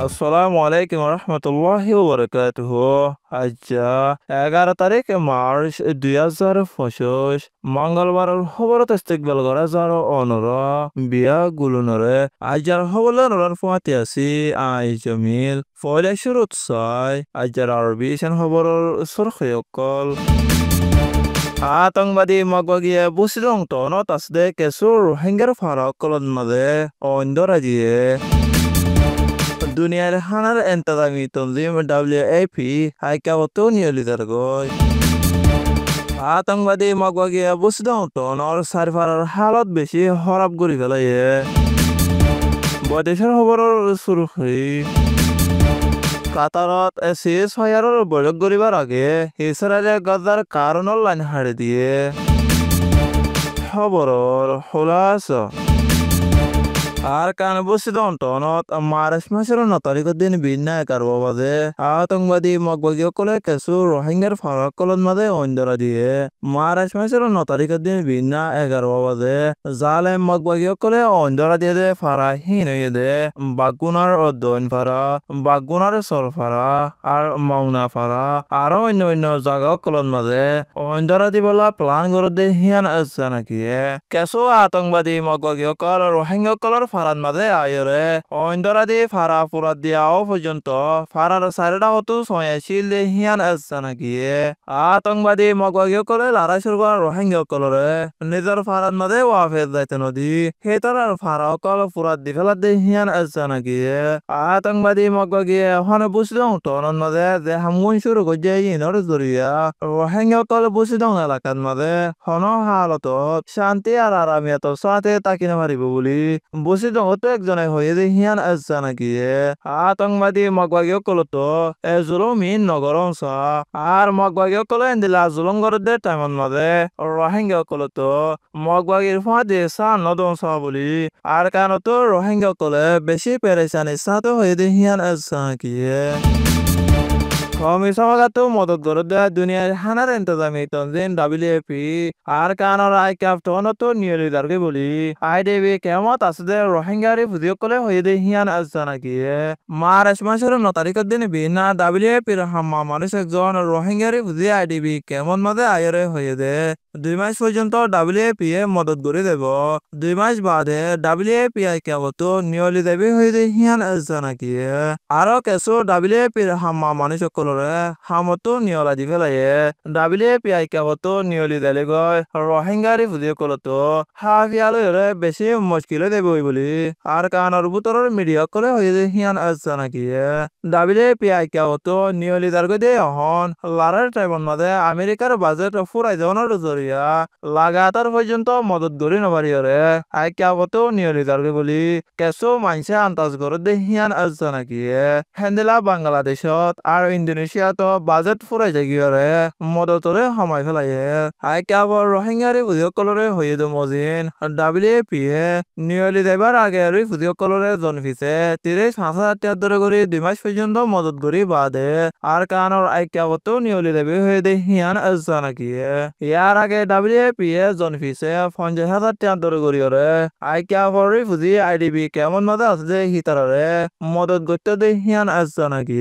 আসসালামু আলাইকুম রহমতুল্লাহি ওবরাকাতুহু। আচ্ছা, 11 তারিখ মার্চ 2025 মঙ্গলবারের খবরত ইস্তেকবাল করা যার অনর বিয়া গুলুনরে আজার হবলে নরার ফুয়াতে আছি আই জমিল ফয়লা শুরুত ছয় আজার আরবি সেন খবরের সরখয়কল আতঙ্কবাদী মগবাগিয়ে বুসিদং টনত আসদে কেসুর রোহিঙ্গার ফারাক কলন মাদে অন্দরাজিয়ে দুনিয়ার হানার এন্তাদামি তনজিম WFP হাইকাবতো নিয়লিতারগৈ আতঙ্কবাদী মগবাগিয়ে বুসিদং টনর সারফারার হালত বেশি হরাব গরি ফেলাইয়ে বৈদেশের খবরের সুরখি কাতারত শেষ হয়ারর বৈঠক করিবার আগে ইসরায়েলের গাজার কারণর লাইন হারে দিয়ে খবরর খোলাসা আর কান বসিদন টনত মার্চ মাসের 9 তারিখের দিন বিন্যা একারব বাজে আতঙ্কবাদী মগবাগীসকলে কিছু রোহিঙ্গার ফারাকলন মাঝে অন্দরা দিয়ে মার্চ মাসের 9 তারিখের দিন বিন্যা 11 বাজে জালেম মগবাগীসকলে অন্দরা দিয়ে দে ফারা হীন হয়ে দে বাগুনার অধ্যয়ন ফারা বাগুনার সর ফারা আর মাওনা ফারা আরো অন্য অন্য জায়গা কলন মাঝে অন্দরা দিবলা প্লান করে দে হিয়ান আছে নাকি কিছু আতঙ্কবাদী মগবাগীসকল রোহিঙ্গাসকলের ফারান মাঝে আয়রে অন্দরা দি ফারা পুরা দিয়াও পর্যন্ত ফারার সাইডা হতো ছয়াশিল হিয়ান আছে নাকি আতঙ্কবাদী মগবাগীসকলে লড়াই শুরু করা রোহিঙ্গাসকলরে নিজের ফারান মাঝে ওয়াফের যাইতে নদী সেইটার ফারাসকল পুরা দি ফেলা দে হিয়ান আছে নাকি আতঙ্কবাদী মগবাগীয়ে হনে বুঝিদং টনের মাঝে যে হামগুন শুরু করছে ইনর জরিয়া রোহিঙ্গাসকল বুঝিদং এলাকার মাঝে হন হালত শান্তি আর আরামিয়াত সাথে তাকিনে মারিব বলি বুঝিদং তো একজনে হয়ে যে হিয়ান আছে নাকি আতঙ্কবাদী মগবাগীসকলতো জুলুমিন নগর অংশ আর মগবাগীসকলে এন্দিলা জুলুম গরদের টাইমত মাঝে রোহিঙ্গাসকলতো মগবাগীর ফাঁদে সান নদংশ বলি আর কারণতো রোহিঙ্গাসকলে বেশি পেরেশানি সাথে হয়ে যে হিয়ান আছে নাকি কমিশনগাতো মদত করে দেয় দুনিয়ার হানার এন্তাজামি তনজিম WFP আর কানার আই ক্যাপ্টনতো নিয়লিদারকে বলি IDB কেমত আছে যে রোহিঙ্গারি ফুজিসকলে হয়ে দে হিয়ান আছে নাকি মার্চ মাসের 9 তারিখের দিন বিনা WFPর হাম্মা মানুষ একজন রোহিঙ্গারি ফুজি IDB কেমন মাঝে আয়রে হয়ে দে 2 মাস পর্যন্ত WFP মদত করে দেব 2 মাস বাদে WFP কেমতো নিয়লি দেবী হয়ে দে হিয়ান আছে নাকি আরো কিছু WFPর হাম্মা মানুষ হামতো নিয়লা দি ফেলাইয়ে WFP কেমতো নিয়লি দেলে গয় রোহিঙ্গারি ফুজিসকলতো হাফিয়ালরে বেশি মুশকিলে দেব বলি আর কানার বুতরের মিডিয়া করে হয়ে দে হিয়ান আছে নাকি WFP কেমতো নিয়লি দারগে দে হন লারার টাইমন মাঝে আমেরিকার বাজেট ফুরাই যাওয়ার জরিয়া লাগাতার পর্যন্ত মদত করি নবারিয়রে কেমতো নিয়লি দারগে বলি কেসো মানসে আন্দাজ করে দে হিয়ান আছে নাকি হেন্দেলা বাংলাদেশত আর ইন্দোনেশিয়াতো বাজেট ফুরাই যাগিয়রে মদতরে সময় ফেলাইয়ে কেবল রোহিঙ্গারি ফুজিসকলরে হয়ে দে মজিন WFP নিয়লি দেবার আগে ফুজিসকলরে জনফিসে 35,000 টাকা ধরে করে 2 মাস পর্যন্ত মদত করি বাদে আর কানর কেবতো নিয়লি দেবে হয়ে দে হিয়ান আছে নাকি ইয়ার আগে WFP জনফিসে 50,000 টাকা ধরে করিয়রে কেবল ফুজি IDB কেমন মাঝে আছে যে হিতারে মদত করতে দে হিয়ান আছে নাকি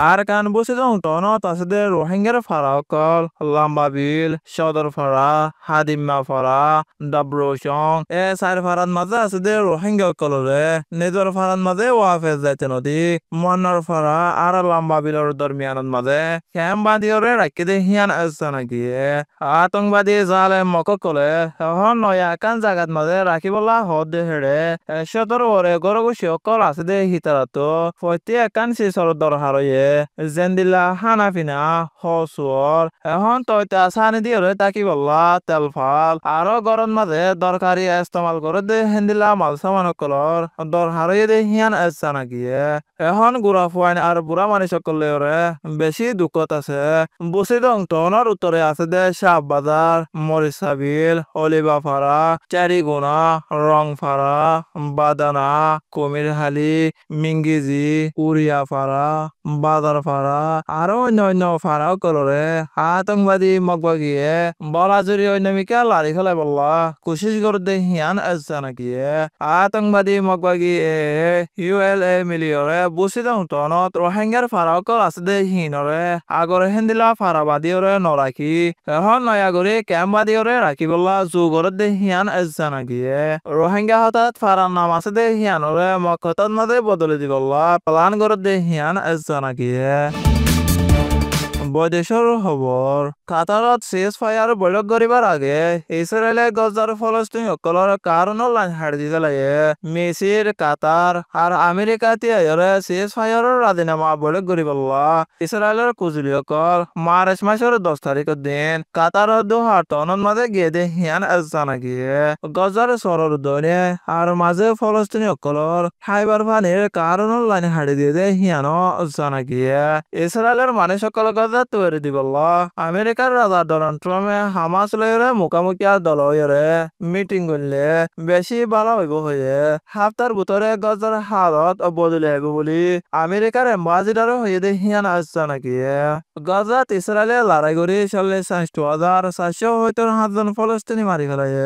আর কান বসিদং টনত আছে দে রোহিঙ্গার ফারাকল লাম্বা বিল সদর ফারা হাদিম্মা ফারা ডাব্রোসং সাইর ফারান মাঝে আছে দে রোহিঙ্গাসকলরে নিজর ফারান মাঝে ওয়াফেজ যাইতে নদী মন্নার ফারা আর লাম্বা বিলর দরমিয়ানত মাঝে ক্যাম্প বাঁধিয়রে রাখি দে হিয়ান আছে নাকি আতঙ্কবাদী জালে মককলে এখন নয়া কান জাগাত মাঝে রাখিবলা হদ দে হেড়ে সদর ওরে গরগুশি অকল আছে দে হিতারাতো ফয়তে একান সিসর দরহারয়ে জেন্দিলা হানাফিনা হসুর এখন তয়তা সানি দিয়ে তাকি বললা তেলফাল আরো গরম মাঝে দরকারি ইস্তেমাল করে দে হেন্দিলা মাল সামান কলর দর হারিয়ে দে হিয়ান আছে নাকি এখন গুড়া ফুয়াইন আর বুড়া মানুষ সকলে বেশি দুঃখত আছে বসিদং টনের উত্তরে আছে দে শাহ বাজার মরিসাবিল অলিবাফারা চারিগুনা রংফারা বাদানা কুমিরহালি মিঙ্গিজি উড়িয়াফারা গাজার ফারা আরো অন্য ফারাও কররে আতঙ্কবাদী মগবাগিয়ে বলা জুড়ি অন্যমিকা লারি খেলায় বললা কোশিশ করতে হিয়ান আসছে নাকি আতঙ্কবাদী মগবাগিয়ে ULA মিলিয়রে বুসিদ উঠনত রোহিঙ্গার ফারাও কল আছে দে হিনরে আগরে হেন্দিলা ফারাবাদীরে নরাখি এখন নয়াগরি ক্যাম্পবাদীরে রাখি বললা যুগরে দে হিয়ান আসছে নাকি রোহিঙ্গা হঠাৎ ফারার নাম আছে দে হিয়ানরে মকতত মাদে বদলে দিবল্লা প্লান করে দে হিয়ান আসছে নাকি বৈদেশৰ খবৰ কাটাৰত চেজ ফায়াৰ বৈঠক কৰিবাৰ আগে ইছৰাইলে গজাৰ ফলস্তিনীসকলৰ কাৰণৰ লাইন হাৰি দিব লাগে মেছিৰ কাটাৰ আৰু আমেৰিকা তিয়াৰে চেজ ফায়াৰৰ ৰাজিনামা বৈঠক কৰিবলা ইছৰাইলৰ কুজুলিসকল মাৰ্চ মাসৰ 10 তাৰিখৰ দিন কাটাৰৰ দোহাৰ টনত মাজে গিয়ে দে হিয়ান নাকি গজাৰ চৰৰ দৰে আৰু মাজে ফলস্তিনীসকলৰ খাইবাৰ পানীৰ কাৰণৰ লাইন হাৰি দিয়ে দে হিয়ান নাকি ইছৰাইলৰ মানুহসকল গজা তৈরি দিবল্লা আমেরিকার রাজা ডোনাল্ড ট্রাম্পে হামাস লয়রে মুখামুখি দলরে মিটিং করলে বেশি ভালো হইব হয়ে হাফতার ভিতরে গজর হালত বদলে হইব বলি আমেরিকার এম্বাসিডার হয়ে দে হিয়ান আসছে নাকি গজাত ইসরায়েলে লড়াই করে 40,477 ফলস্তিনি মারি ফেলায়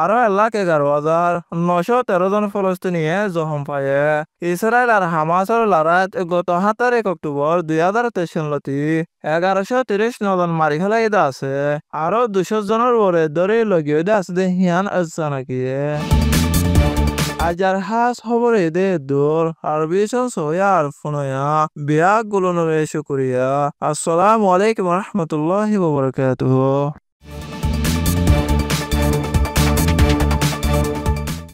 আরো 1,11,913 জন ফলস্তিনিয়ে জখম পায় ইসরায়েল আর হামাসের লড়াইত গত 17 অক্টোবর 2023 সালতি 1130 জন মারি ফেলাই আছে আরো 200 জনের ওরে ধরে লগিয়ে আছে দে হিয়ান আসছে নাকি আজার হাস খবর দে দূর আর বিশন সোয়ার ফোনয়া বিয়া গুলো নরে শুকরিয়া আসসালামু আলাইকুম রহমতুল্লাহি ওয়া বারাকাতুহু